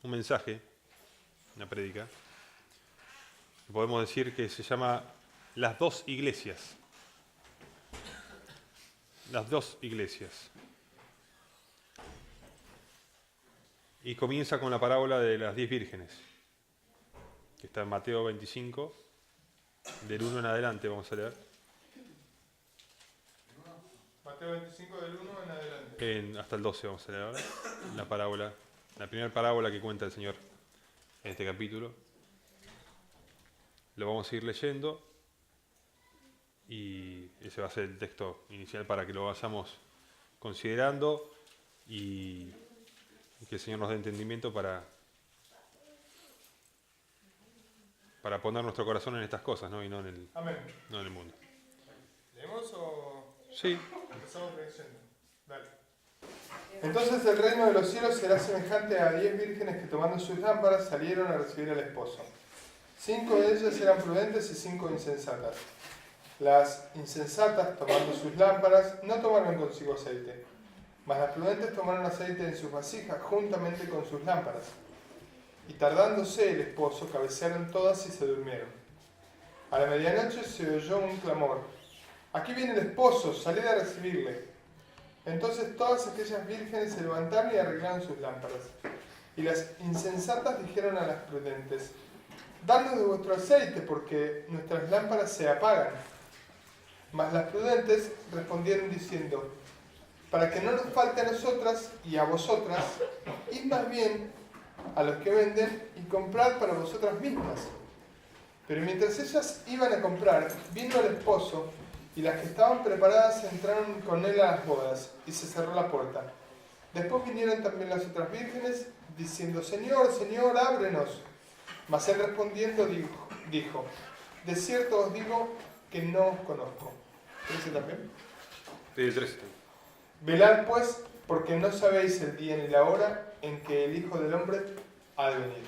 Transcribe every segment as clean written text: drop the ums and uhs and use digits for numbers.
un mensaje, una prédica, podemos decir que se llama Las dos iglesias. Las dos iglesias. Y comienza con la parábola de las 10 vírgenes, que está en Mateo 25, del 1 en adelante vamos a leer. Mateo 25 del 1 en adelante. Hasta el 12 vamos a leer ahora, la parábola, la primera parábola que cuenta el Señor en este capítulo. Lo vamos a ir leyendo y ese va a ser el texto inicial para que lo vayamos considerando y que el Señor nos dé entendimiento para poner nuestro corazón en estas cosas, ¿no? Y no en el, Amén. no en el mundo. ¿Leemos o Sí. empezamos leyendo? Dale. Entonces el reino de los cielos será semejante a 10 vírgenes que tomando sus lámparas salieron a recibir al esposo. 5 de ellas eran prudentes y 5 insensatas. Las insensatas, tomando sus lámparas, no tomaron consigo aceite, mas las prudentes tomaron aceite en sus vasijas juntamente con sus lámparas. Y tardándose el esposo, cabecearon todas y se durmieron. A la medianoche se oyó un clamor: «Aquí viene el esposo, salid a recibirle». Entonces todas aquellas vírgenes se levantaron y arreglaron sus lámparas. Y las insensatas dijeron a las prudentes: «Dadnos de vuestro aceite, porque nuestras lámparas se apagan». Mas las prudentes respondieron diciendo: «Para que no nos falte a nosotras y a vosotras, id más bien a los que venden y comprad para vosotras mismas». Pero mientras ellas iban a comprar, vino el esposo, y las que estaban preparadas entraron con él a las bodas, y se cerró la puerta. Después vinieron también las otras vírgenes, diciendo: «Señor, Señor, ábrenos». Mas él respondiendo dijo: «De cierto os digo que no os conozco». ¿13 también? Sí, el 13. Velad pues, porque no sabéis el día ni la hora en que el Hijo del Hombre ha de venir.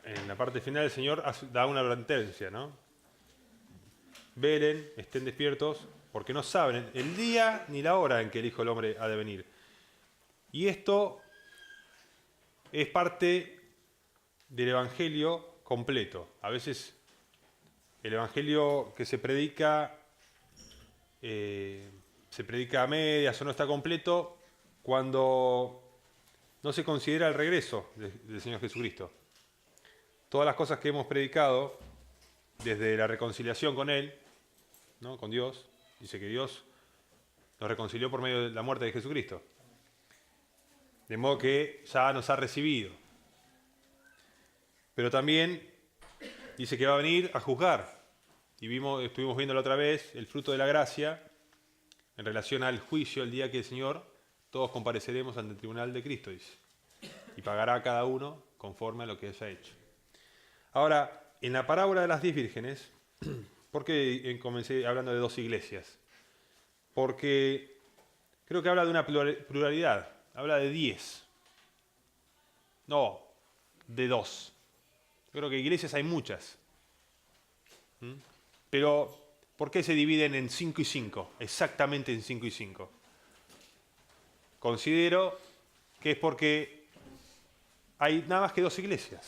En la parte final el Señor da una advertencia, ¿no? Velen, estén despiertos, porque no saben el día ni la hora en que el Hijo del Hombre ha de venir. Y esto es parte del Evangelio completo. A veces el Evangelio que se predica a medias o no está completo cuando no se considera el regreso del Señor Jesucristo. Todas las cosas que hemos predicado desde la reconciliación con Él, ¿no? Con Dios, dice que Dios nos reconcilió por medio de la muerte de Jesucristo. De modo que ya nos ha recibido. Pero también dice que va a venir a juzgar. Y estuvimos viendo la otra vez el fruto de la gracia en relación al juicio, el día que el Señor, todos compareceremos ante el tribunal de Cristo, dice. Y pagará a cada uno conforme a lo que haya hecho. Ahora, en la parábola de las 10 vírgenes, ¿por qué comencé hablando de dos iglesias? Porque creo que habla de una pluralidad, habla de 10, no de 2. Yo creo que iglesias hay muchas. Pero, ¿por qué se dividen en 5 y 5? Exactamente en 5 y 5. Considero que es porque hay nada más que 2 iglesias.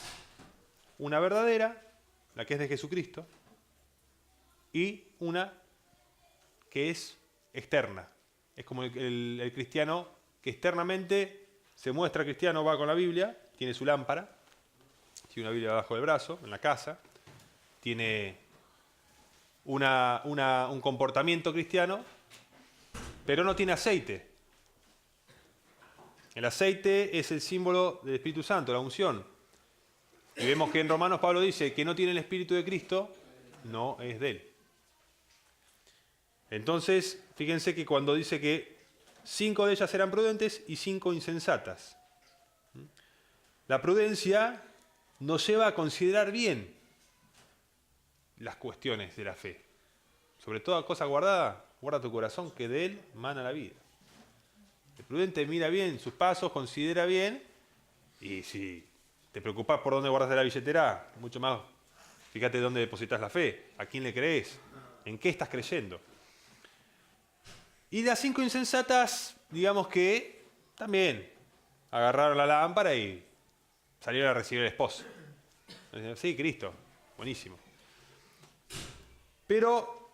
Una verdadera, la que es de Jesucristo, y una que es externa. Es como el cristiano que externamente se muestra cristiano, va con la Biblia, tiene su lámpara, tiene una Biblia debajo del brazo, en la casa, tiene un comportamiento cristiano, pero no tiene aceite. El aceite es el símbolo del Espíritu Santo, la unción. Y vemos que en Romanos Pablo dice que no tiene el Espíritu de Cristo, no es de él. Entonces, fíjense que cuando dice que 5 de ellas eran prudentes y 5 insensatas. La prudencia nos lleva a considerar bien las cuestiones de la fe. Sobre toda cosa guardada, guarda tu corazón, que de él mana la vida. El prudente mira bien sus pasos, considera bien, y si te preocupás por dónde guardas la billetera, mucho más, fíjate dónde depositas la fe, a quién le crees, en qué estás creyendo. Y las 5 insensatas, digamos que también agarraron la lámpara y salieron a recibir al esposo. Sí, Cristo, buenísimo. Pero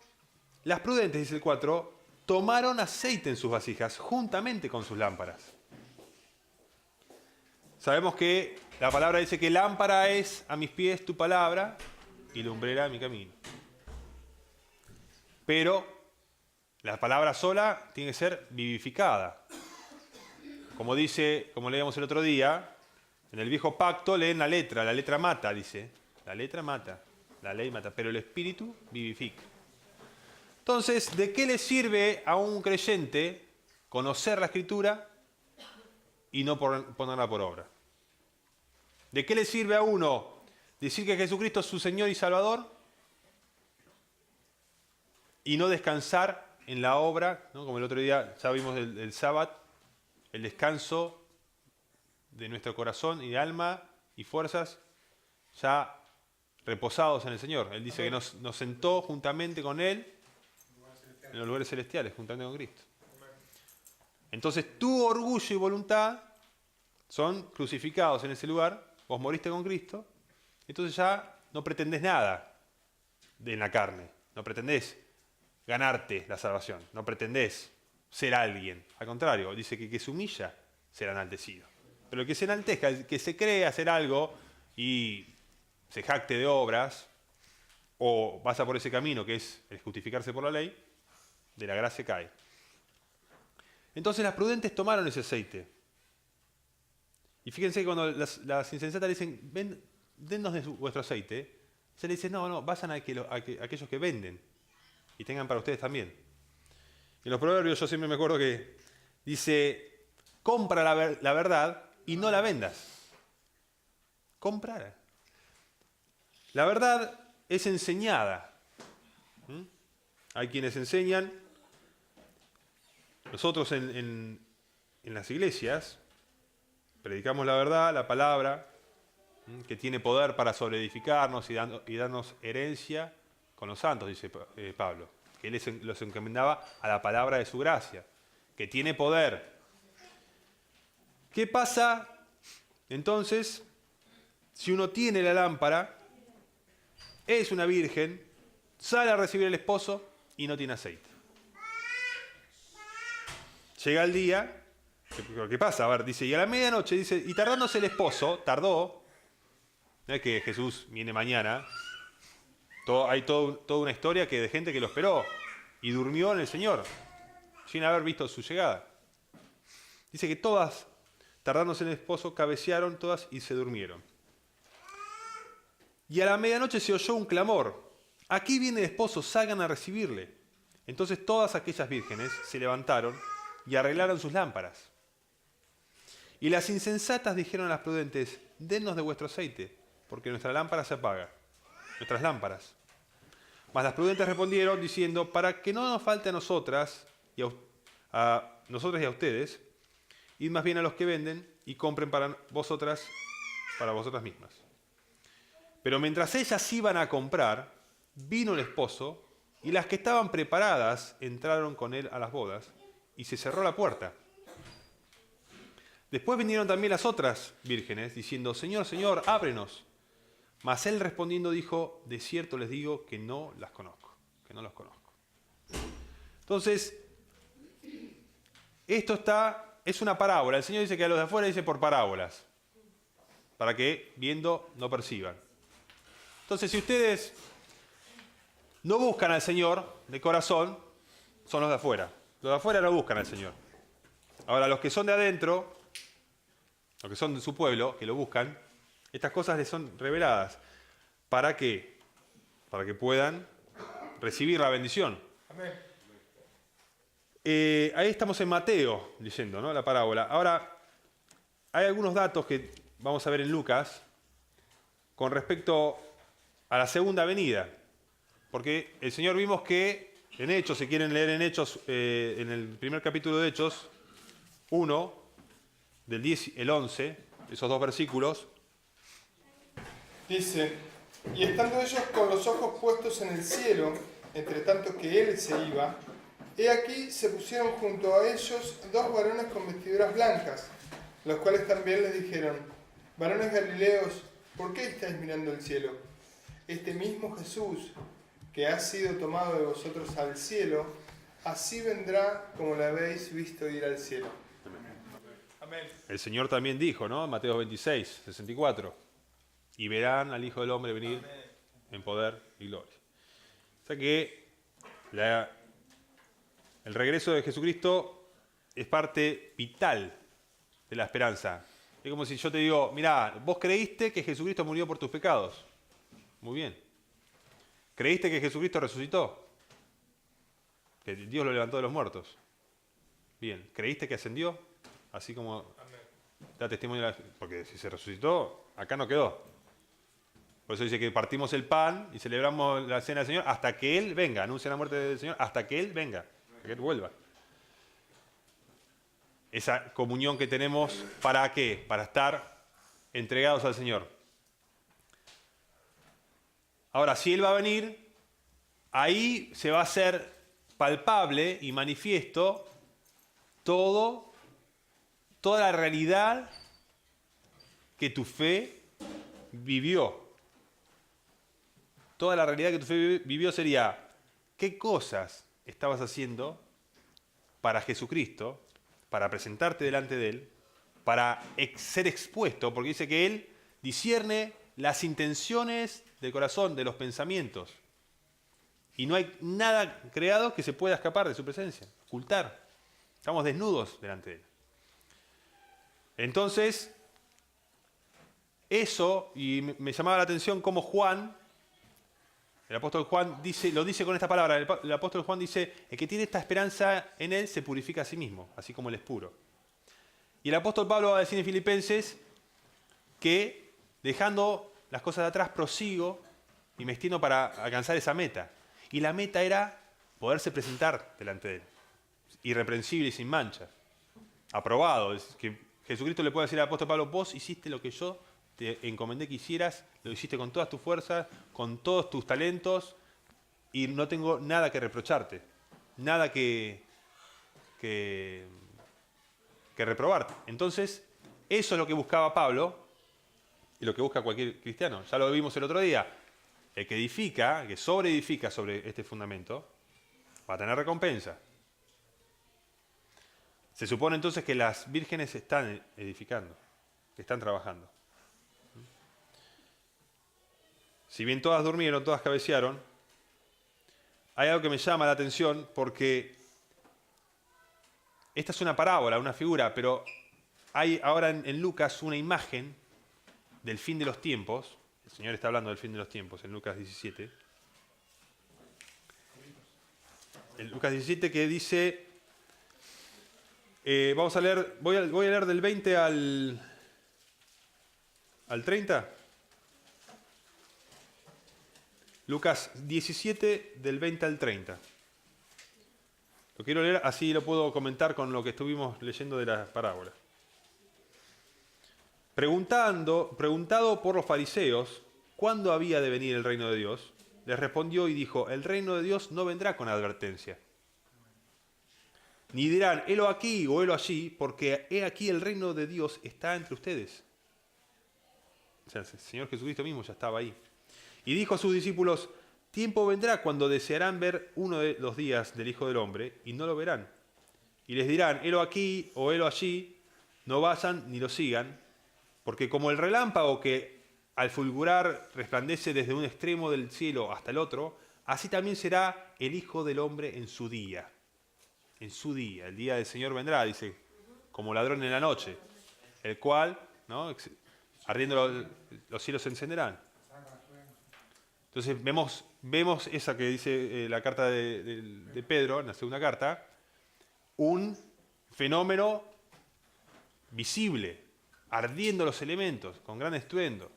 las prudentes, dice el 4, tomaron aceite en sus vasijas juntamente con sus lámparas. Sabemos que la palabra dice que lámpara es a mis pies tu palabra y lumbrera a mi camino. Pero la palabra sola tiene que ser vivificada. Como leíamos el otro día, en el viejo pacto leen la letra mata, dice. La letra mata, la ley mata, pero el espíritu vivifica. Entonces, ¿de qué le sirve a un creyente conocer la Escritura y no ponerla por obra? ¿De qué le sirve a uno decir que Jesucristo es su Señor y Salvador y no descansar en la obra, ¿no? Como el otro día ya vimos el sábado, el descanso de nuestro corazón y de alma y fuerzas ya reposados en el Señor? Él dice que nos sentó juntamente con Él en los lugares celestiales, juntamente con Cristo. Entonces tu orgullo y voluntad son crucificados en ese lugar. Vos moriste con Cristo, entonces ya no pretendés nada en la carne. No pretendés ganarte la salvación. No pretendés ser alguien. Al contrario, dice que el que se humilla será enaltecido. Pero el que se enaltezca, el que se cree hacer algo y se jacte de obras, o pasa por ese camino que es el justificarse por la ley, de la gracia cae. Entonces las prudentes tomaron ese aceite. Y fíjense que cuando las insensatas le dicen, dennos de vuestro aceite, se le dice, no, vayan a aquellos que venden y tengan para ustedes también. En los proverbios yo siempre me acuerdo que dice, compra la verdad y no la vendas. Comprar. La verdad es enseñada. Hay quienes enseñan. Nosotros en las iglesias predicamos la verdad, la palabra, que tiene poder para sobreedificarnos y darnos herencia con los santos, dice Pablo, que él los encomendaba a la palabra de su gracia, que tiene poder. ¿Qué pasa entonces si uno tiene la lámpara, es una virgen, sale a recibir al esposo y no tiene aceite? Llega el día. ¿Qué pasa? A ver, dice, y a la medianoche, dice, y tardándose el esposo, tardó, no es que Jesús viene mañana, hay toda una historia de gente que lo esperó y durmió en el Señor, sin haber visto su llegada. Dice que todas, tardándose en el esposo, cabecearon todas y se durmieron. Y a la medianoche se oyó un clamor, aquí viene el esposo, salgan a recibirle. Entonces todas aquellas vírgenes se levantaron y arreglaron sus lámparas. Y las insensatas dijeron a las prudentes, dennos de vuestro aceite, porque nuestra lámpara se apaga. Nuestras lámparas. Mas las prudentes respondieron diciendo, para que no nos falte a nosotras y a ustedes, id más bien a los que venden y compren para vosotras mismas. Pero mientras ellas iban a comprar, vino el esposo, y las que estaban preparadas entraron con él a las bodas, y se cerró la puerta. Después vinieron también las otras vírgenes, diciendo, Señor, Señor, ábrenos. Mas él respondiendo dijo, de cierto les digo que no las conozco, que no los conozco. Entonces, es una parábola. El Señor dice que a los de afuera dice por parábolas, para que viendo no perciban. Entonces, si ustedes no buscan al Señor de corazón, son los de afuera. Los de afuera no buscan al Señor. Ahora, los que son de adentro, los que son de su pueblo, que lo buscan, estas cosas les son reveladas. ¿Para qué? Para que puedan recibir la bendición. Amén. Ahí estamos en Mateo, leyendo, ¿no?, la parábola. Ahora, hay algunos datos que vamos a ver en Lucas con respecto a la segunda venida. Porque el Señor vimos que en Hechos, si quieren leer en Hechos, en el primer capítulo de Hechos, 1, del 10 el 11, esos dos versículos. Dice, y estando ellos con los ojos puestos en el cielo, entre tanto que él se iba, he aquí se pusieron junto a ellos dos varones con vestiduras blancas, los cuales también les dijeron: varones galileos, ¿por qué estáis mirando al cielo? Este mismo Jesús, que ha sido tomado de vosotros al cielo, así vendrá como lo habéis visto ir al cielo. Amén. El Señor también dijo, ¿no? Mateo 26, 64. Y verán al Hijo del Hombre venir Amén. en poder y gloria. O sea que el regreso de Jesucristo es parte vital de la esperanza. Es como si yo te digo, mirá, vos creíste que Jesucristo murió por tus pecados. Muy bien. ¿Creíste que Jesucristo resucitó? Que Dios lo levantó de los muertos. Bien. ¿Creíste que ascendió? Así como da testimonio, porque si se resucitó, acá no quedó. Por eso dice que partimos el pan y celebramos la cena del Señor hasta que Él venga. Anuncia la muerte del Señor hasta que Él venga, hasta que Él vuelva. Esa comunión que tenemos, ¿para qué? Para estar entregados al Señor. Ahora, si Él va a venir, ahí se va a hacer palpable y manifiesto toda la realidad que tu fe vivió. Toda la realidad que tu fe vivió sería, ¿qué cosas estabas haciendo para Jesucristo, para presentarte delante de Él, para ser expuesto? Porque dice que Él discierne las intenciones del corazón, de los pensamientos. Y no hay nada creado que se pueda escapar de su presencia, ocultar. Estamos desnudos delante de Él. Entonces, eso, y me llamaba la atención cómo Juan, el apóstol Juan lo dice con esta palabra, el apóstol Juan dice, el que tiene esta esperanza en Él se purifica a sí mismo, así como Él es puro. Y el apóstol Pablo va a decir en Filipenses que dejando las cosas de atrás prosigo y me extiendo para alcanzar esa meta. Y la meta era poderse presentar delante de Él, irreprensible y sin mancha, aprobado. Es que Jesucristo le puede decir al apóstol Pablo, vos hiciste lo que yo te encomendé que hicieras, lo hiciste con todas tus fuerzas, con todos tus talentos, y no tengo nada que reprocharte, nada que reprobarte. Entonces, eso es lo que buscaba Pablo, y lo que busca cualquier cristiano. Ya lo vimos el otro día. El que edifica, que sobreedifica sobre este fundamento, va a tener recompensa. Se supone entonces que las vírgenes están edificando, que están trabajando. Si bien todas durmieron, todas cabecearon, hay algo que me llama la atención porque esta es una parábola, una figura, pero hay ahora en Lucas una imagen del fin de los tiempos. El Señor está hablando del fin de los tiempos en Lucas 17. En Lucas 17 que dice, vamos a leer, voy a leer del 20 al 30. Lucas 17 del 20 al 30. Lo quiero leer, así lo puedo comentar con lo que estuvimos leyendo de la parábola. Preguntado por los fariseos cuándo había de venir el reino de Dios, les respondió y dijo, el reino de Dios no vendrá con advertencia. Ni dirán, helo aquí o helo allí, porque he aquí el reino de Dios está entre ustedes. O sea, el Señor Jesucristo mismo ya estaba ahí. Y dijo a sus discípulos, tiempo vendrá cuando desearán ver uno de los días del Hijo del Hombre y no lo verán. Y les dirán, helo aquí o helo allí, no vayan ni lo sigan, porque como el relámpago que al fulgurar resplandece desde un extremo del cielo hasta el otro, así también será el Hijo del Hombre en su día. En su día, el día del Señor vendrá, dice, como ladrón en la noche, el cual, ¿no?, ardiendo los cielos se encenderán. Entonces vemos esa que dice la carta de Pedro, en la segunda carta, un fenómeno visible, ardiendo los elementos, con gran estruendo.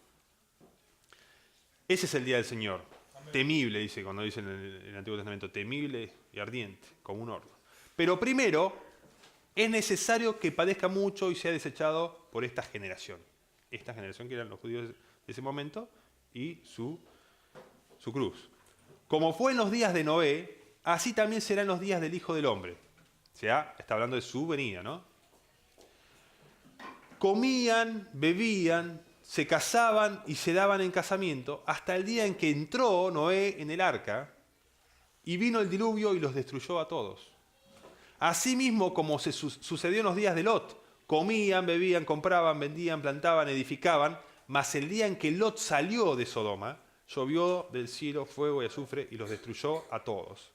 Ese es el día del Señor. Amén. Temible, dice cuando dice en el Antiguo Testamento, temible y ardiente, como un horno. Pero primero, es necesario que padezca mucho y sea desechado por esta generación. Esta generación que eran los judíos de ese momento y su cruz. Como fue en los días de Noé, así también será en los días del Hijo del Hombre. O sea, está hablando de su venida, ¿no? comían, bebían, se casaban y se daban en casamiento hasta el día en que entró Noé en el arca y vino el diluvio y los destruyó a todos. Asimismo como sucedió en los días de Lot, comían, bebían, compraban, vendían, plantaban, edificaban, mas el día en que Lot salió de Sodoma, llovió del cielo fuego y azufre y los destruyó a todos.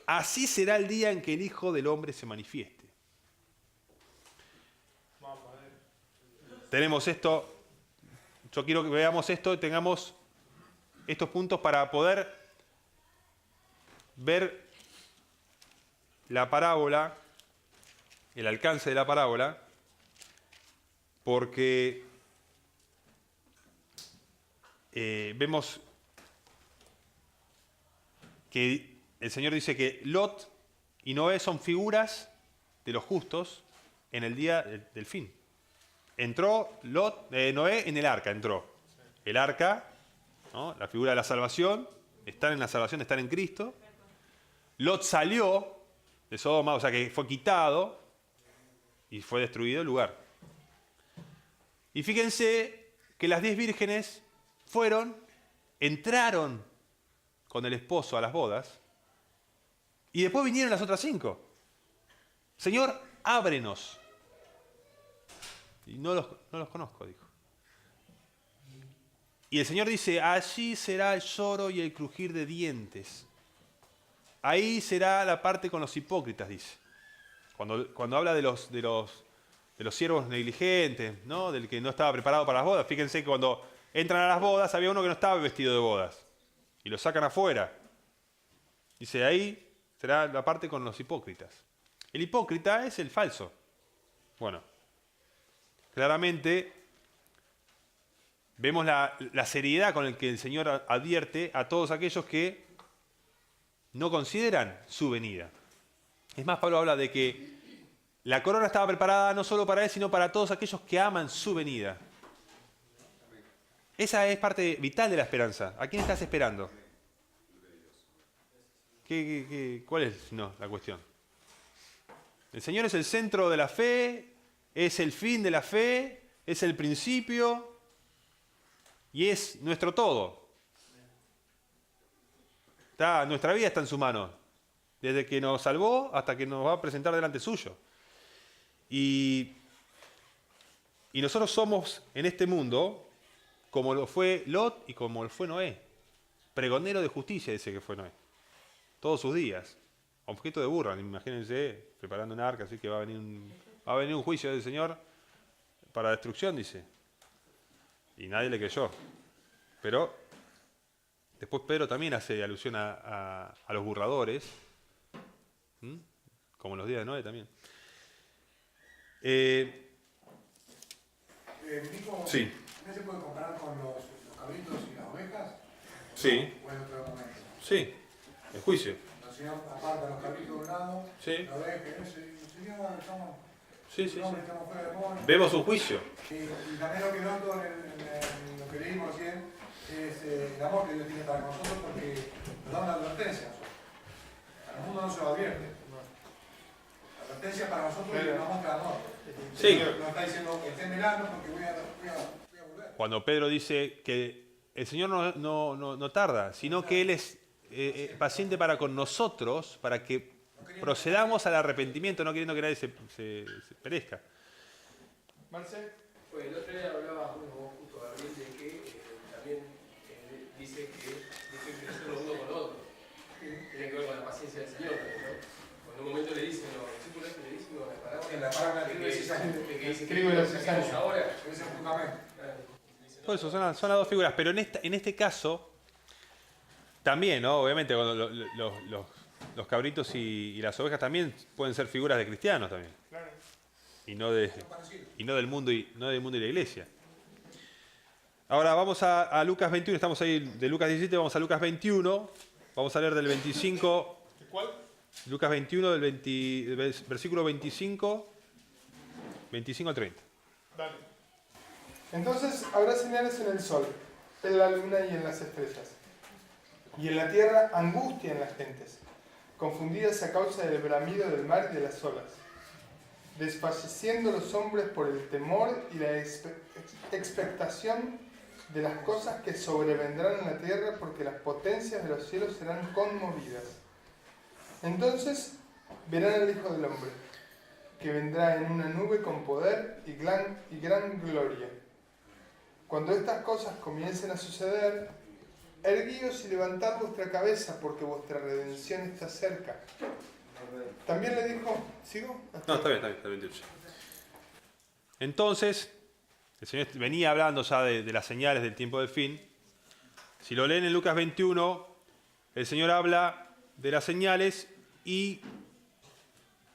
Así será el día en que el Hijo del Hombre se manifieste. Tenemos esto, yo quiero que veamos esto y tengamos estos puntos para poder ver la parábola, el alcance de la parábola, porque vemos que el Señor dice que Lot y Noé son figuras de los justos en el día del fin. Entró Noé en el arca, entró. El arca, ¿no? La figura de la salvación, están en la salvación, están en Cristo. Lot salió de Sodoma, o sea que fue quitado y fue destruido el lugar. Y fíjense que las 10 vírgenes entraron con el esposo a las bodas y después vinieron las otras 5. Señor, ábrenos. Y no los conozco, dijo. Y el Señor dice, allí será el lloro y el crujir de dientes. Ahí será la parte con los hipócritas, dice. Cuando habla de los siervos negligentes, ¿no? Del que no estaba preparado para las bodas. Fíjense que cuando entran a las bodas había uno que no estaba vestido de bodas. Y lo sacan afuera. Dice, ahí será la parte con los hipócritas. El hipócrita es el falso. Bueno, claramente vemos la seriedad con la que el Señor advierte a todos aquellos que no consideran su venida. Es más, Pablo habla de que la corona estaba preparada no solo para él, sino para todos aquellos que aman su venida. Esa es parte vital de la esperanza. ¿A quién estás esperando? ¿Cuál es la cuestión? El Señor es el centro de la fe, es el fin de la fe, es el principio y es nuestro todo. Nuestra vida está en su mano, desde que nos salvó hasta que nos va a presentar delante suyo. Y nosotros somos en este mundo como lo fue Lot y como lo fue Noé. Pregonero de justicia, dice que fue Noé. Todos sus días. Objeto de burla, imagínense, preparando un arca, así que va a venir un juicio del Señor para destrucción, dice. Y nadie le creyó. Pero después Pedro también hace alusión a los burladores, como en los días de Noé también. Nico, Sí. ¿no se puede comparar con los cabritos y las ovejas? Sí. ¿O en otro momento? Sí, el juicio. El Señor aparta los cabritos de un lado, Sí. la oveja, y dice, Señor, estamos, Sí. estamos fuera de moda. Vemos un juicio. Y también lo que noto en lo que leímos recién es el amor que Dios tiene para nosotros, porque nos da una advertencia a nosotros. Al mundo no se lo advierte. La advertencia para nosotros es una muestra de amor. Sí. Nos está diciendo, estén velando porque voy a volver. Cuando Pedro dice que el Señor no tarda, sino que Él es paciente para con nosotros, para que procedamos al arrepentimiento, no queriendo que nadie se perezca. Marce. Pues el otro día hablaba vos justo, Gabriel, de que también dice que crecer los uno con los otros. Tiene que ver con la paciencia del Señor también, ¿no? Cuando un momento le dicen, los discípulos le dicen En la parábola de de que dice Escribo que los lo años. saquemos ahora. ese fundamento. Por eso son las dos figuras, pero en este caso, también, ¿no? Obviamente, cuando los cabritos y las ovejas también pueden ser figuras de cristianos también. Claro. Y no del mundo y la iglesia. Ahora vamos a Lucas 21, estamos ahí de Lucas 17, vamos a Lucas 21, vamos a leer del 25. ¿De cuál? Lucas 21, del versículo 25 al 30. Dale. Entonces habrá señales en el sol, en la luna y en las estrellas. Y en la tierra angustia en las gentes, confundidas a causa del bramido del mar y de las olas. desfalleciendo los hombres por el temor y la expectación de las cosas que sobrevendrán en la tierra, porque las potencias de los cielos serán conmovidas. Entonces verán al Hijo del Hombre, que vendrá en una nube con poder y gran gloria. Cuando estas cosas comiencen a suceder, erguíos y levantad vuestra cabeza, porque vuestra redención está cerca. También le dijo, ¿sigo? No, está bien, 28. Entonces, el Señor venía hablando ya de las señales del tiempo del fin. Si lo leen en Lucas 21, el Señor habla de las señales y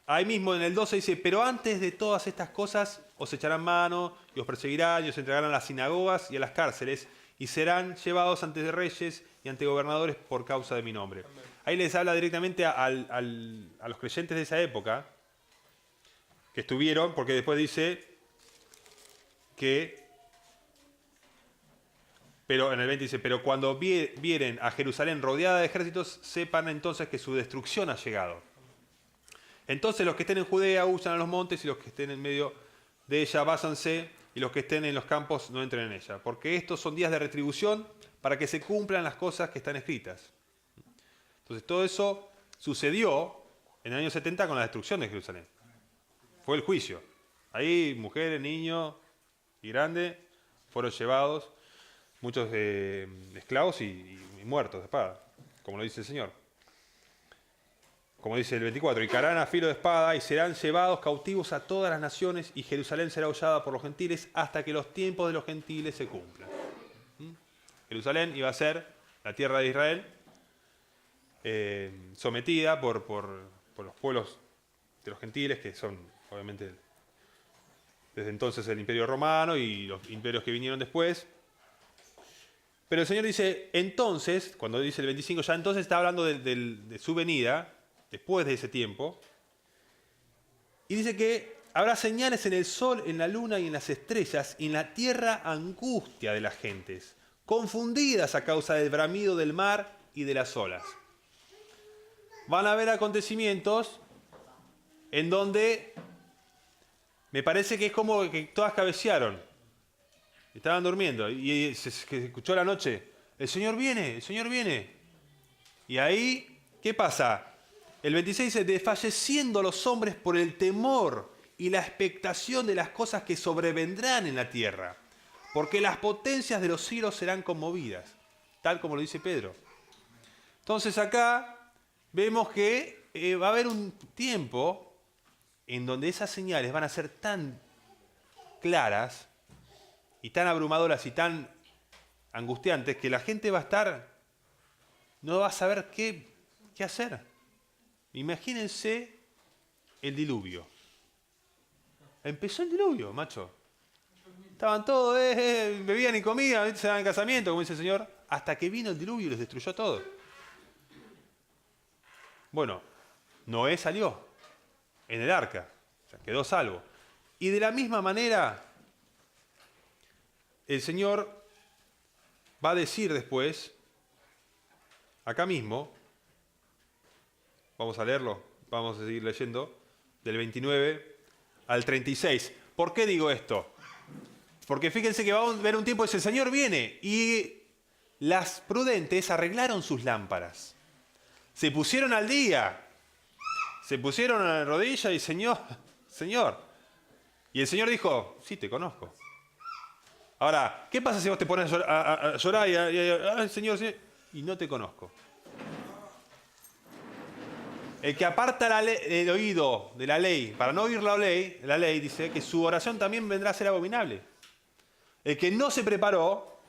ahí mismo en el 12 dice, pero antes de todas estas cosas os echarán mano y os perseguirán y os entregarán a las sinagogas y a las cárceles y serán llevados ante reyes y ante gobernadores por causa de mi nombre. Ahí les habla directamente a los creyentes de esa época que estuvieron, porque después dice que, pero en el 20 dice, pero cuando vieren a Jerusalén rodeada de ejércitos, sepan entonces que su destrucción ha llegado. Entonces los que estén en Judea huyan a los montes y los que estén en medio de ella váyanse y los que estén en los campos no entren en ella, porque estos son días de retribución para que se cumplan las cosas que están escritas. Entonces todo eso sucedió en el año 70 con la destrucción de Jerusalén. Fue el juicio. Ahí mujeres, niños y grandes fueron llevados, muchos esclavos y muertos de espada, como lo dice el Señor. Como dice el 24, y caerán a filo de espada y serán llevados cautivos a todas las naciones y Jerusalén será hollada por los gentiles hasta que los tiempos de los gentiles se cumplan. Jerusalén iba a ser la tierra de Israel, sometida por los pueblos de los gentiles, que son obviamente desde entonces el Imperio Romano y los imperios que vinieron después. Pero el Señor dice, entonces, cuando dice el 25, ya entonces está hablando de su venida, después de ese tiempo, y dice que habrá señales en el sol, en la luna y en las estrellas, y en la tierra angustia de las gentes, confundidas a causa del bramido del mar y de las olas. Van a haber acontecimientos en donde me parece que es como que todas cabecearon, estaban durmiendo, y se escuchó a la noche, el Señor viene, el Señor viene. Y ahí, ¿qué pasa? El 26 dice, desfalleciendo los hombres por el temor y la expectación de las cosas que sobrevendrán en la tierra, porque las potencias de los cielos serán conmovidas, tal como lo dice Pedro. Entonces acá vemos que va a haber un tiempo en donde esas señales van a ser tan claras y tan abrumadoras y tan angustiantes que la gente va a estar, no va a saber qué hacer. Imagínense el diluvio. Empezó el diluvio, macho. Estaban todos, bebían y comían, se daban casamiento, como dice el Señor, hasta que vino el diluvio y los destruyó todo. Bueno, Noé salió en el arca, o sea, quedó salvo. Y de la misma manera, el Señor va a decir después, acá mismo, vamos a leerlo, vamos a seguir leyendo, del 29 al 36. ¿Por qué digo esto? Porque fíjense que va a haber un tiempo que el Señor viene y las prudentes arreglaron sus lámparas. Se pusieron al día, se pusieron a la rodilla y Señor. Y el Señor dijo, sí, te conozco. Ahora, ¿qué pasa si vos te pones a llorar y Señor, y no te conozco? El que aparta el oído de la ley para no oír la ley dice que su oración también vendrá a ser abominable. El que no se preparó,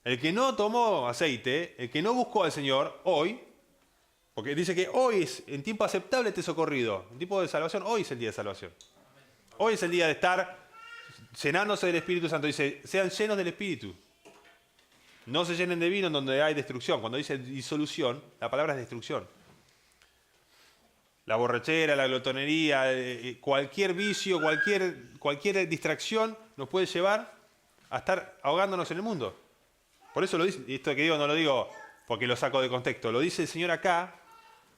el que no tomó aceite, el que no buscó al Señor hoy, porque dice que hoy es en tiempo aceptable te he socorrido, en tiempo de salvación, hoy es el día de salvación. Hoy es el día de estar llenándose del Espíritu Santo. Dice, sean llenos del Espíritu. No se llenen de vino en donde hay destrucción. Cuando dice disolución, la palabra es destrucción. La borrachera, la glotonería, cualquier vicio, cualquier distracción nos puede llevar a estar ahogándonos en el mundo. Por eso lo dice, y esto que digo no lo digo porque lo saco de contexto, lo dice el Señor acá,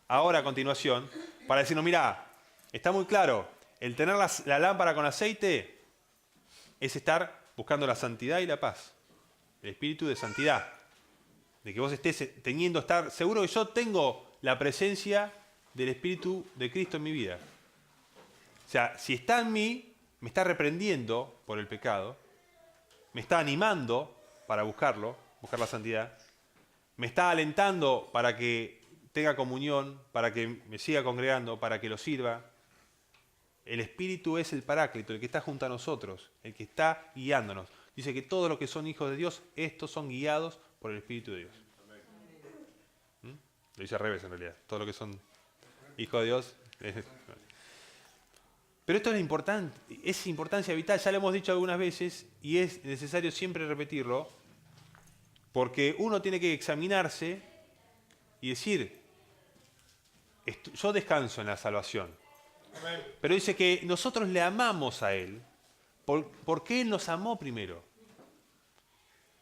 ahora a continuación, para decirnos, mirá, está muy claro, el tener la lámpara con aceite es estar buscando la santidad y la paz. El espíritu de santidad. De que vos estés teniendo, estar seguro que yo tengo la presencia del Espíritu de Cristo en mi vida. O sea, si está en mí, me está reprendiendo por el pecado, me está animando para buscarlo, buscar la santidad, me está alentando para que tenga comunión, para que me siga congregando, para que lo sirva. El Espíritu es el Paráclito, el que está junto a nosotros, el que está guiándonos. Dice que todos los que son hijos de Dios, estos son guiados por el Espíritu de Dios. Lo dice al revés en realidad. Todos los que son hijos de Dios. Pero esto es importante, es importancia vital, ya lo hemos dicho algunas veces y es necesario siempre repetirlo, porque uno tiene que examinarse y decir, yo descanso en la salvación. Pero dice que nosotros le amamos a Él porque Él nos amó primero.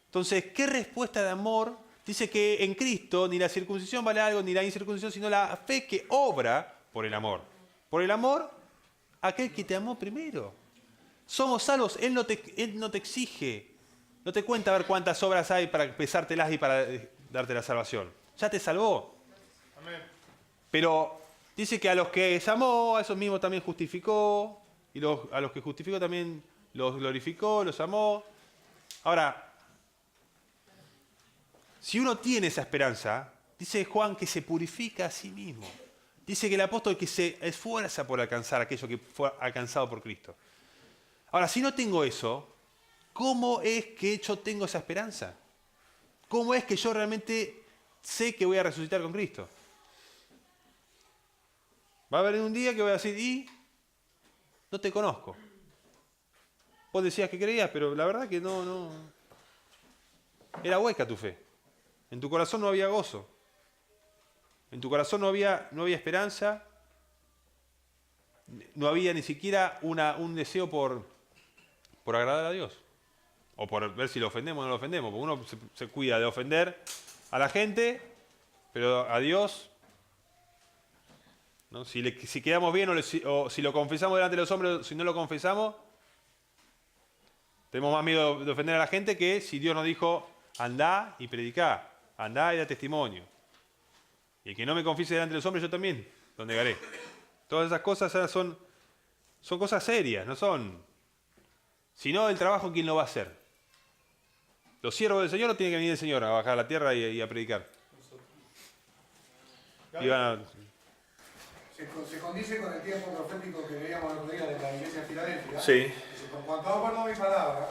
Entonces, ¿qué respuesta de amor? Dice que en Cristo ni la circuncisión vale algo, ni la incircuncisión, sino la fe que obra por el amor. Por el amor, aquel que te amó primero. Somos salvos, Él no te exige, no te cuenta a ver cuántas obras hay para pesártelas y para darte la salvación. Ya te salvó. Amén. Pero dice que a los que amó, a esos mismos también justificó, y a los que justificó también los glorificó, los amó. Ahora, si uno tiene esa esperanza, dice Juan que se purifica a sí mismo. Dice que el apóstol que se esfuerza por alcanzar aquello que fue alcanzado por Cristo. Ahora, si no tengo eso, ¿cómo es que yo tengo esa esperanza? ¿Cómo es que yo realmente sé que voy a resucitar con Cristo? Va a haber un día que voy a decir, y no te conozco. Vos decías que creías, pero la verdad que no. Era hueca tu fe. En tu corazón no había gozo. En tu corazón no había esperanza. No había ni siquiera un deseo por agradar a Dios. O por ver si lo ofendemos o no lo ofendemos. Porque uno se cuida de ofender a la gente, pero a Dios, ¿no? Si quedamos bien o si lo confesamos delante de los hombres, o si no lo confesamos, tenemos más miedo de ofender a la gente que si Dios nos dijo, andá y predicá, andá y da testimonio. Y el que no me confiese delante de los hombres, yo también lo negaré. Todas esas cosas son cosas serias, no son. Si no, el trabajo, ¿quién lo va a hacer? ¿Los siervos del Señor o tiene que venir el Señor a bajar a la tierra y a predicar? Se condice con el tiempo profético que veíamos el otro día de la iglesia de Filadelfia. Sí. Dice, por cuanto has guardado mi palabra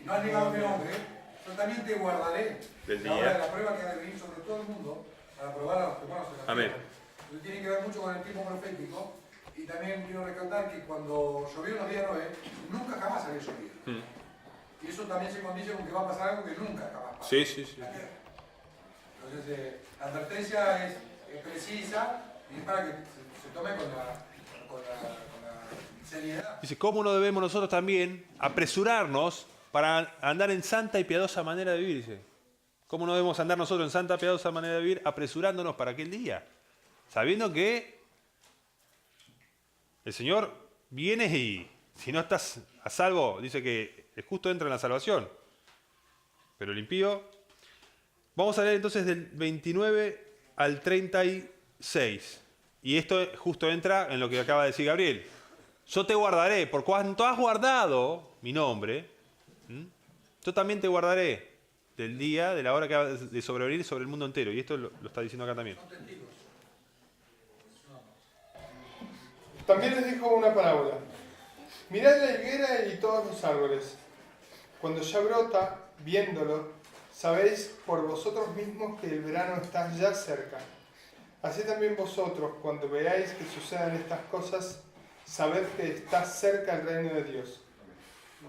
y no has negado mi nombre, yo también te guardaré Del la hora día. de la prueba que ha de venir sobre todo el mundo para probar a los que buenos en la Amén. tierra. Entonces tiene que ver mucho con el tiempo profético y también quiero recordar que cuando llovió en los días de Noé, nunca jamás había llovido. Y eso también se condice con que va a pasar algo que nunca jamás pasa. Sí. en la tierra. Entonces, la advertencia es precisa y es para que se tome con la seriedad. Dice, ¿cómo no debemos nosotros también apresurarnos para andar en santa y piadosa manera de vivir? Dice, ¿cómo no debemos andar nosotros en santa y piadosa manera de vivir apresurándonos para aquel día? Sabiendo que el Señor viene y si no estás a salvo, dice que el justo entra en la salvación, pero el impío. Vamos a leer entonces del 29 al 36. Y esto justo entra en lo que acaba de decir Gabriel. Yo te guardaré, por cuanto has guardado mi nombre, yo también te guardaré del día, de la hora que ha de sobrevenir sobre el mundo entero. Y esto lo está diciendo acá también. También les dijo una parábola. Mirad la higuera y todos los árboles. Cuando ya brota, viéndolo, sabéis por vosotros mismos que el verano está ya cerca. Así también vosotros, cuando veáis que sucedan estas cosas, sabed que está cerca el reino de Dios.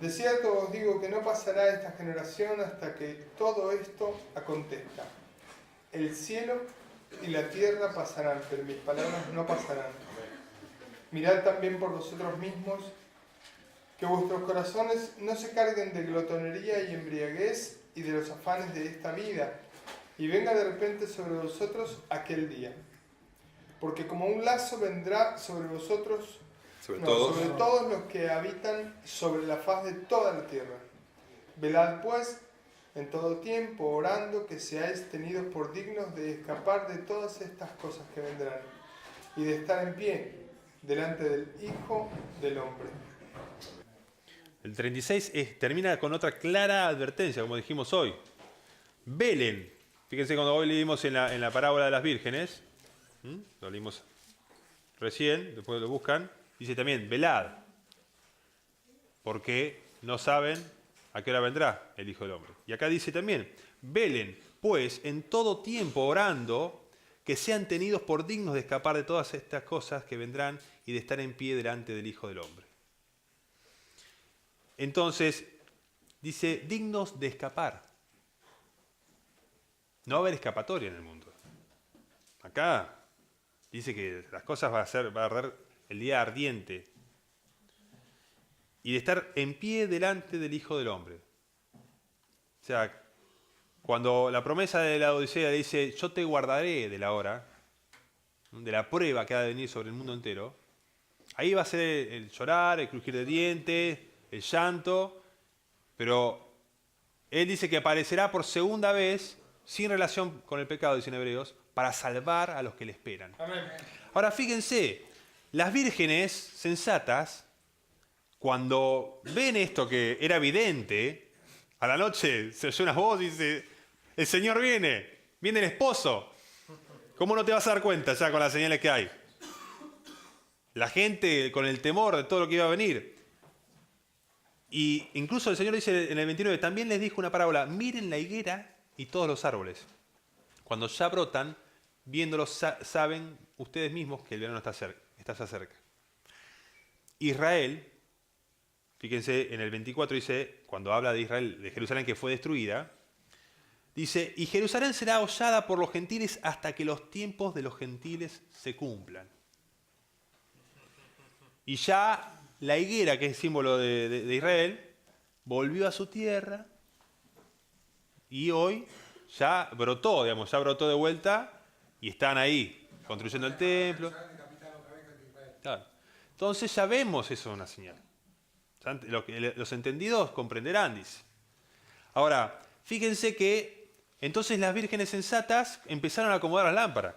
De cierto os digo que no pasará esta generación hasta que todo esto acontezca. El cielo y la tierra pasarán, pero mis palabras no pasarán. Mirad también por vosotros mismos, que vuestros corazones no se carguen de glotonería y embriaguez y de los afanes de esta vida, y venga de repente sobre vosotros aquel día. Porque como un lazo vendrá sobre vosotros Sobre No, todo. sobre todos los que habitan sobre la faz de toda la tierra. Velad pues en todo tiempo, orando que seáis tenidos por dignos de escapar de todas estas cosas que vendrán y de estar en pie delante del Hijo del Hombre. El 36 termina con otra clara advertencia, como dijimos hoy. Velen. Fíjense cuando hoy leímos en la parábola de las vírgenes, lo leímos recién, después lo buscan, dice también, velad, porque no saben a qué hora vendrá el Hijo del Hombre. Y acá dice también, velen, pues, en todo tiempo orando, que sean tenidos por dignos de escapar de todas estas cosas que vendrán y de estar en pie delante del Hijo del Hombre. Entonces, dice, dignos de escapar. No va a haber escapatoria en el mundo. Acá dice que las cosas va a arder el día ardiente. Y de estar en pie delante del Hijo del Hombre. O sea, cuando la promesa de la Odisea dice, yo te guardaré de la hora, de la prueba que ha de venir sobre el mundo entero, ahí va a ser el llorar, el crujir de dientes, el llanto, pero él dice que aparecerá por segunda vez, sin relación con el pecado, dicen hebreos, para salvar a los que le esperan. Amén. Ahora fíjense, las vírgenes sensatas, cuando ven esto que era evidente, a la noche se oye una voz y dice, el Señor viene el esposo. ¿Cómo no te vas a dar cuenta ya con las señales que hay? La gente con el temor de todo lo que iba a venir. Y incluso el Señor dice en el 29, también les dijo una parábola, miren la higuera y todos los árboles. Cuando ya brotan, viéndolos saben ustedes mismos que el verano está ya cerca. Israel, fíjense, en el 24 dice, cuando habla de Israel, de Jerusalén que fue destruida, dice, y Jerusalén será hollada por los gentiles hasta que los tiempos de los gentiles se cumplan. Y ya la higuera, que es símbolo de Israel, volvió a su tierra y hoy ya brotó de vuelta y están ahí, construyendo el templo. Claro. Entonces ya vemos eso, una señal. Los entendidos comprenderán, dice. Ahora, fíjense que entonces las vírgenes sensatas empezaron a acomodar las lámparas.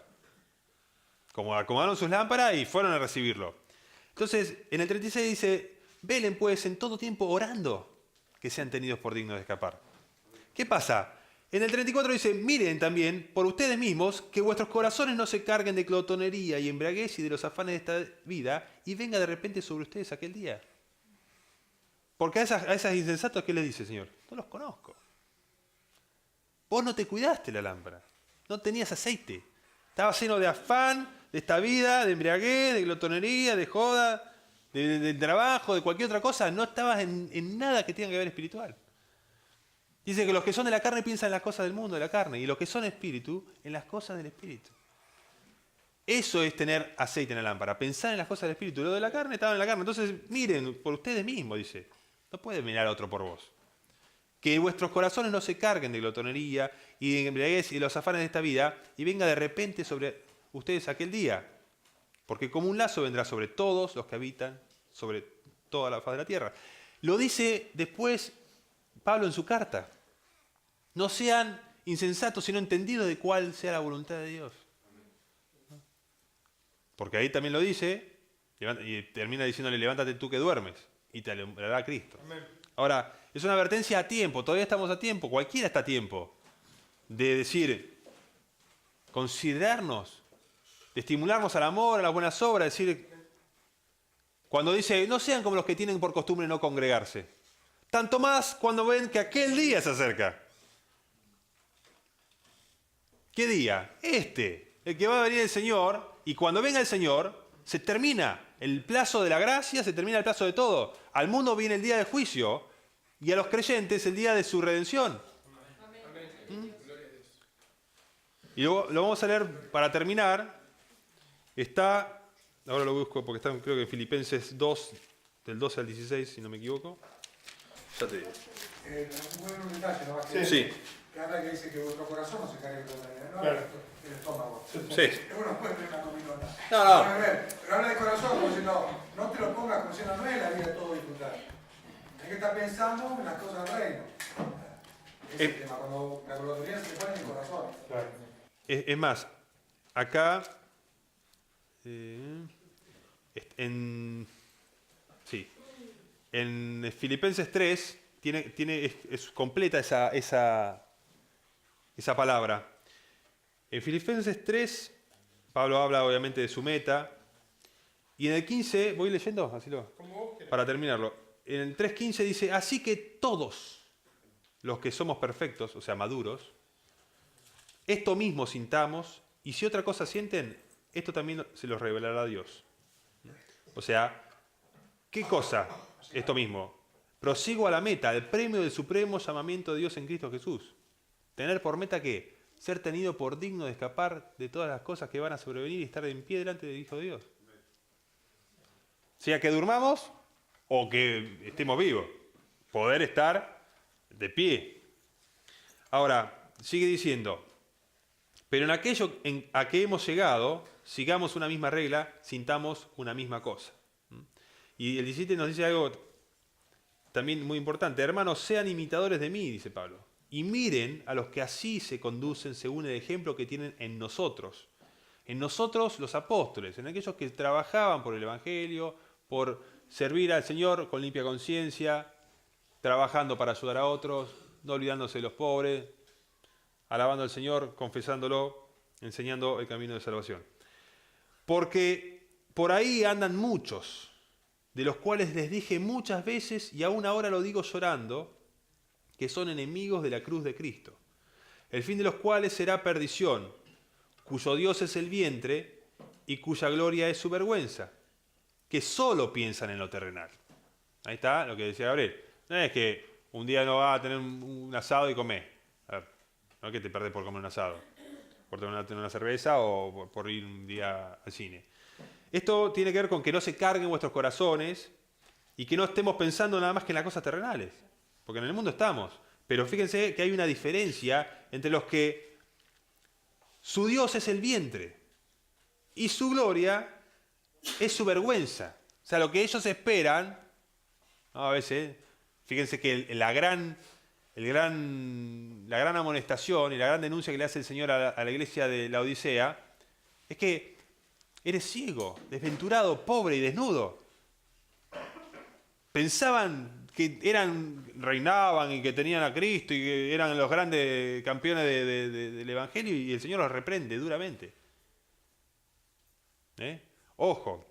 Como acomodaron sus lámparas y fueron a recibirlo. Entonces, en el 36 dice, velen pues en todo tiempo orando que sean tenidos por dignos de escapar. ¿Qué pasa? En el 34 dice, miren también por ustedes mismos que vuestros corazones no se carguen de glotonería y embriaguez y de los afanes de esta vida y venga de repente sobre ustedes aquel día. Porque a esas insensatos, ¿qué les dice el Señor? No los conozco. Vos no te cuidaste la lámpara, no tenías aceite, estabas lleno de afán, de esta vida, de embriaguez, de glotonería, de joda, de trabajo, de cualquier otra cosa, no estabas en nada que tenga que ver espiritual. Dice que los que son de la carne piensan en las cosas del mundo, de la carne, y los que son espíritu, en las cosas del espíritu. Eso es tener aceite en la lámpara, pensar en las cosas del espíritu. Lo de la carne estaba en la carne. Entonces miren por ustedes mismos, dice. No pueden mirar a otro por vos. Que vuestros corazones no se carguen de glotonería y de embriaguez y de los afanes de esta vida, y venga de repente sobre ustedes aquel día. Porque como un lazo vendrá sobre todos los que habitan sobre toda la faz de la tierra. Lo dice después Pablo en su carta. No sean insensatos, sino entendidos de cuál sea la voluntad de Dios. Porque ahí también lo dice, y termina diciéndole, levántate tú que duermes, y te alumbrará Cristo. Amén. Ahora, es una advertencia a tiempo, todavía estamos a tiempo, cualquiera está a tiempo, de decir, considerarnos, de estimularnos al amor, a las buenas obras, decir, cuando dice, no sean como los que tienen por costumbre no congregarse, tanto más cuando ven que aquel día se acerca. ¿Qué día? El que va a venir el Señor, y cuando venga el Señor, se termina el plazo de la gracia, se termina el plazo de todo. Al mundo viene el día del juicio, y a los creyentes el día de su redención. Y luego lo vamos a leer para terminar. Está, ahora lo busco porque está creo que en Filipenses 2, del 12 al 16, si no me equivoco. Ya te digo. Un detalle, ¿no? Sí. Sí. Que habla que dice que vuestro corazón no se cargue con la Claro. el estómago. Sí. Uno puede tener una comilona. No, no. Pero habla de corazón como diciendo, no te lo pongas como diciendo, no es la vida de todo disfrutar. Hay que estar pensando en las cosas del reino. Ese es el tema, cuando la glotoría se pone en el corazón. Claro. Es más, acá, en Filipenses 3 es completa esa palabra. En Filipenses 3, Pablo habla obviamente de su meta. Y en el 15, voy leyendo, así Como vos querés. para terminarlo. En el 3.15 dice, así que todos los que somos perfectos, o sea, maduros, esto mismo sintamos, y si otra cosa sienten, esto también se los revelará Dios. O sea, ¿qué cosa? Esto mismo. Prosigo a la meta, al premio del supremo llamamiento de Dios en Cristo Jesús. Tener por meta ¿qué? Ser tenido por digno de escapar de todas las cosas que van a sobrevenir y estar en pie delante del Hijo de Dios. Sea que durmamos o que estemos vivos. Poder estar de pie. Ahora, sigue diciendo, pero en aquello a que hemos llegado, sigamos una misma regla, sintamos una misma cosa. Y el 17 nos dice algo también muy importante. Hermanos, sean imitadores de mí, dice Pablo. Y miren a los que así se conducen según el ejemplo que tienen en nosotros. En nosotros los apóstoles, en aquellos que trabajaban por el Evangelio, por servir al Señor con limpia conciencia, trabajando para ayudar a otros, no olvidándose de los pobres, alabando al Señor, confesándolo, enseñando el camino de salvación. Porque por ahí andan muchos, de los cuales les dije muchas veces, y aún ahora lo digo llorando, que son enemigos de la cruz de Cristo, el fin de los cuales será perdición, cuyo Dios es el vientre y cuya gloria es su vergüenza, que solo piensan en lo terrenal. Ahí está lo que decía Gabriel. No es que un día no vas a tener un asado y comés. A ver, no es que te perdés por comer un asado, por tener una cerveza o por ir un día al cine. Esto tiene que ver con que no se carguen vuestros corazones y que no estemos pensando nada más que en las cosas terrenales. Porque en el mundo estamos. Pero fíjense que hay una diferencia entre los que su Dios es el vientre y su gloria es su vergüenza. O sea, lo que ellos esperan, ¿no? A veces, fíjense que la gran amonestación y la gran denuncia que le hace el Señor a la iglesia de la Odisea es que eres ciego, desventurado, pobre y desnudo. Pensaban que reinaban y que tenían a Cristo y que eran los grandes campeones del Evangelio y el Señor los reprende duramente. Ojo.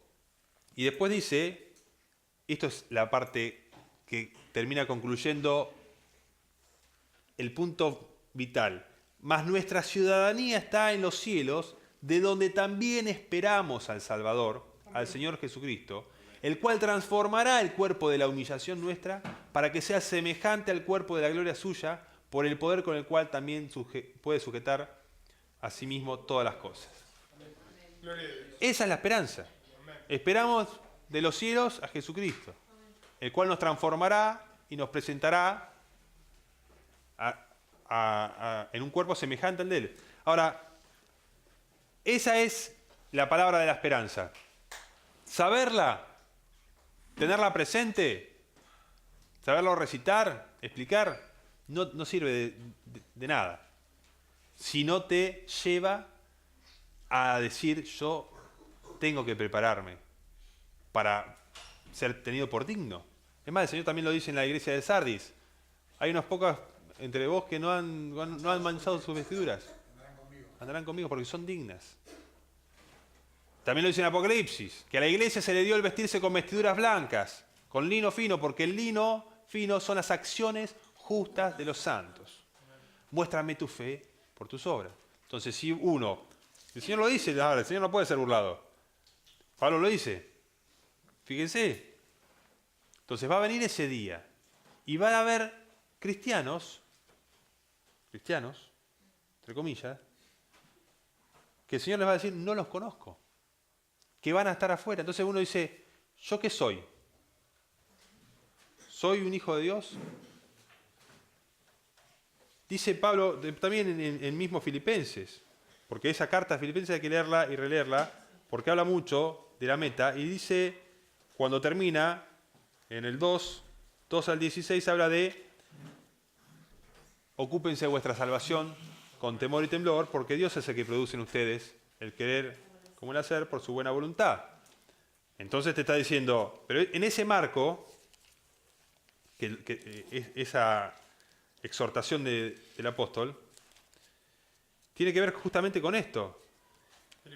Y después dice, esto es la parte que termina concluyendo el punto vital. Mas nuestra ciudadanía está en los cielos, de donde también esperamos al Salvador, al Señor Jesucristo, el cual transformará el cuerpo de la humillación nuestra para que sea semejante al cuerpo de la gloria suya, por el poder con el cual también puede sujetar a sí mismo todas las cosas. Gloria a Dios. Esa es la esperanza. Esperamos de los cielos a Jesucristo, el cual nos transformará y nos presentará en un cuerpo semejante al de Él. Ahora, esa es la palabra de la esperanza. Saberla, tenerla presente, saberlo recitar, explicar, no sirve de nada. Si no te lleva a decir, yo tengo que prepararme para ser tenido por digno. Es más, el Señor también lo dice en la iglesia de Sardis. Hay unos pocos entre vos que no han manchado sus vestiduras. Andarán conmigo porque son dignas. También lo dice en Apocalipsis, que a la iglesia se le dio el vestirse con vestiduras blancas, con lino fino, porque el lino fino son las acciones justas de los santos. Muéstrame tu fe por tus obras. Entonces, si el Señor lo dice, el Señor no puede ser burlado. Pablo lo dice. Fíjense. Entonces va a venir ese día y va a haber cristianos, entre comillas, que el Señor les va a decir, no los conozco, que van a estar afuera. Entonces uno dice, ¿yo qué soy? ¿Soy un hijo de Dios? dice Pablo también en mismo Filipenses, porque esa carta de Filipenses hay que leerla y releerla, porque habla mucho de la meta, y dice, cuando termina, en el 2 al 16, habla de ocúpense de vuestra salvación con temor y temblor, porque Dios es el que produce en ustedes el querer como el hacer por su buena voluntad. Entonces te está diciendo, pero en ese marco, esa exhortación del apóstol, tiene que ver justamente con esto.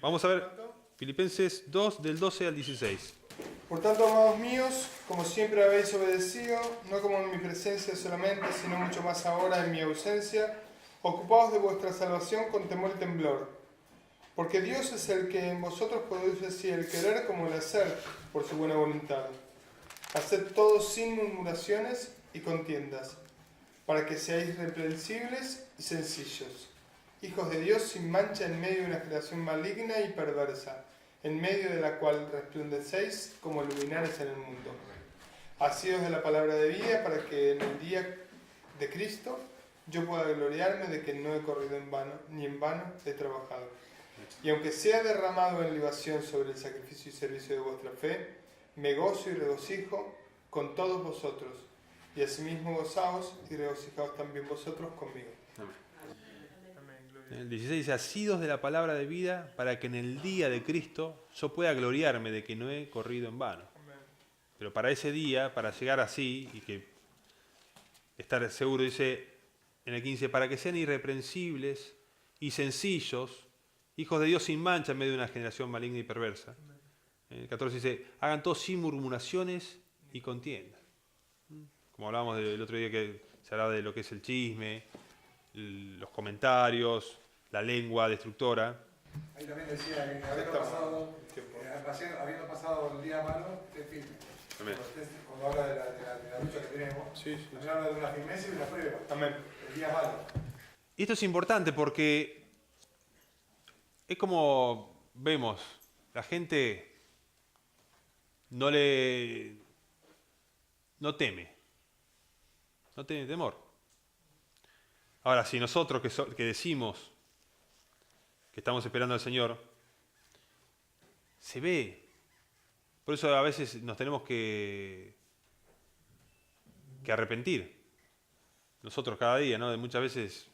Vamos a ver Filipenses 2, del 12 al 16. Por tanto, amados míos, como siempre habéis obedecido, no como en mi presencia solamente, sino mucho más ahora en mi ausencia, ocupaos de vuestra salvación con temor y temblor. Porque Dios es el que en vosotros produce así el querer como el hacer por su buena voluntad. Haced todo sin murmuraciones y contiendas, para que seáis reprensibles y sencillos, hijos de Dios sin mancha en medio de una generación maligna y perversa, en medio de la cual resplandecéis como luminares en el mundo. Asidos de la palabra de vida, para que en el día de Cristo yo pueda gloriarme de que no he corrido en vano, ni en vano he trabajado. Y aunque sea derramado en libación sobre el sacrificio y servicio de vuestra fe, me gozo y regocijo con todos vosotros, y asimismo gozaos y regocijaos también vosotros conmigo. El 16 dice, asidos de la palabra de vida, para que en el día de Cristo yo pueda gloriarme de que no he corrido en vano. Pero para ese día, para llegar así, y que estar seguro, dice en el 15, para que sean irreprensibles y sencillos, hijos de Dios sin mancha en medio de una generación maligna y perversa. En el 14 dice, hagan todo sin murmuraciones y contiendas. Como hablábamos el otro día que se hablaba de lo que es el chisme, los comentarios, la lengua destructora. Ahí también decía que habiendo pasado el día malo, esté firme. Amén. Cuando habla de la lucha que tenemos, también habla de una firmeza y una prueba. Amén. El día malo. Y esto es importante porque es como vemos, la gente no teme, no tiene temor. Ahora, si nosotros que decimos que estamos esperando al Señor, se ve. Por eso a veces nos tenemos que arrepentir. Nosotros cada día, ¿no? De muchas veces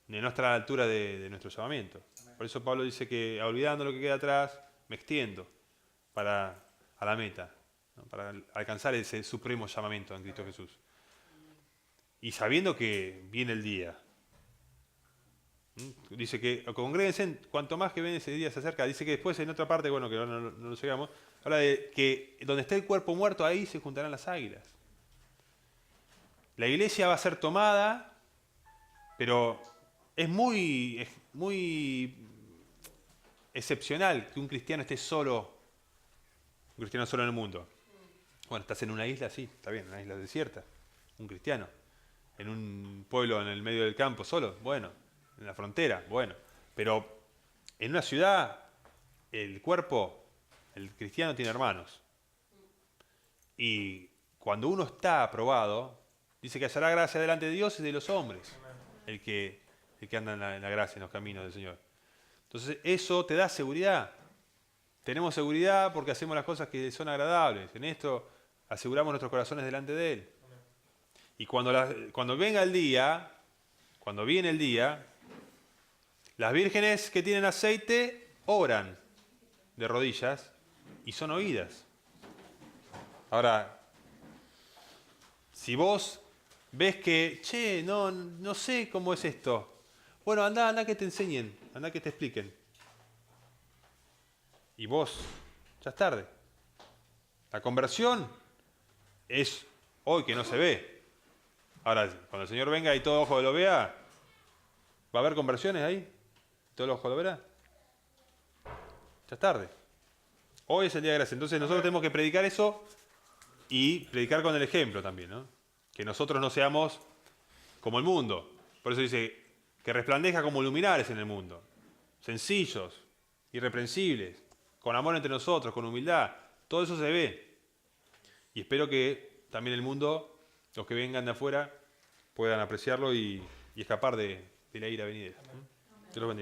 de no estar a la altura de nuestro llamamiento. Por eso Pablo dice que olvidando lo que queda atrás, me extiendo a la meta, ¿no? Para alcanzar ese supremo llamamiento en Cristo Jesús. Y sabiendo que viene el día. Dice que congréguense, cuanto más que ven ese día se acerca. Dice que después en otra parte, bueno, que no lo llegamos, habla de que donde esté el cuerpo muerto, ahí se juntarán las águilas. La iglesia va a ser tomada, pero es muy excepcional que un cristiano esté solo, un cristiano solo en el mundo. Bueno, estás en una isla, sí, está bien, una isla desierta, un cristiano. En un pueblo en el medio del campo solo, bueno, en la frontera, bueno. Pero en una ciudad, el cristiano tiene hermanos. Y cuando uno está aprobado, dice que hallará gracia delante de Dios y de los hombres, el que anda en la gracia, en los caminos del Señor. Entonces eso te da seguridad. Tenemos seguridad porque hacemos las cosas que son agradables. En esto aseguramos nuestros corazones delante de Él. Y cuando venga el día, cuando viene el día, las vírgenes que tienen aceite oran de rodillas y son oídas. Ahora, si vos ves que, no sé cómo es esto, bueno, anda que te enseñen, anda que te expliquen. Y vos, ya es tarde. La conversión es hoy que no se ve. Ahora, cuando el Señor venga y todo ojo lo vea, ¿va a haber conversiones ahí? ¿Todo ojo lo verá? Ya es tarde. Hoy es el día de gracia. Entonces nosotros tenemos que predicar eso y predicar con el ejemplo también, ¿no? Que nosotros no seamos como el mundo. Por eso dice que resplandezca como luminares en el mundo. Sencillos, irreprensibles, con amor entre nosotros, con humildad. Todo eso se ve. Y espero que también el mundo, los que vengan de afuera, puedan apreciarlo y y escapar de la ira venidera. Dios los bendiga.